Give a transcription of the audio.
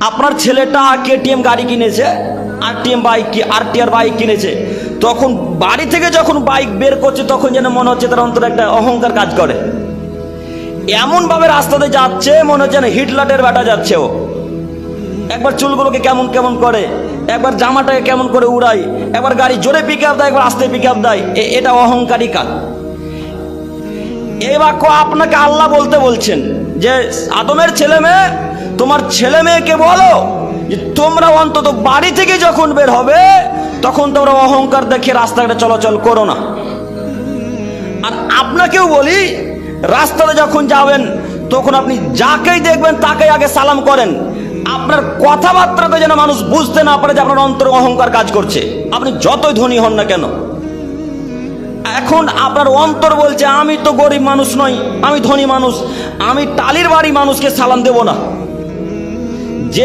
আপনার ছেলেটা কেটিএম গাড়ি কিনেছে, আরটিআর বাইক কিনেছে, তখন বাড়ি থেকে যখন বাইক বের করছে তখন যেন মনে হচ্ছে তার অন্তরে একটা অহংকার কাজ করে। এমন ভাবে রাস্তাতে যাচ্ছে মনে হচ্ছে না হিটলারের বেটা যাচ্ছে। ও একবার চুলগুলোকে কেমন কেমন করে, একবার জামাটাকে কেমন করে উড়ায়, একবার গাড়ি জোরে পিক আপ দেয়, একবার আস্তে পিক আপ দেয়। এটা অহংকারী কাজ। এই বাক্য আপনাকে আল্লাহ বলতে বলছেন যে আদমের ছেলে মেয়ে, তোমার ছেলে মেয়েকে বলো যে তোমরা অন্তত বাড়ি থেকে যখন বের হবে তখন তোমরা অহংকার দেখে রাস্তাঘাটে চলাচল করো না। আর আপনাকেও বলি, রাস্তাতে যখন যাবেন তখন আপনি যাকেই দেখবেন তাকেই আগে সালাম করেন। আপনার কথাবার্তাতে যেন মানুষ বুঝতে না পারে যে আপনার অন্তরে অহংকার কাজ করছে, আপনি যতই ধনী হন না কেন। এখন আপনার অন্তর বলছে আমি তো গরিব মানুষ নই, আমি ধনী মানুষ, আমি টালির বাড়ি মানুষকে সালাম দেব না।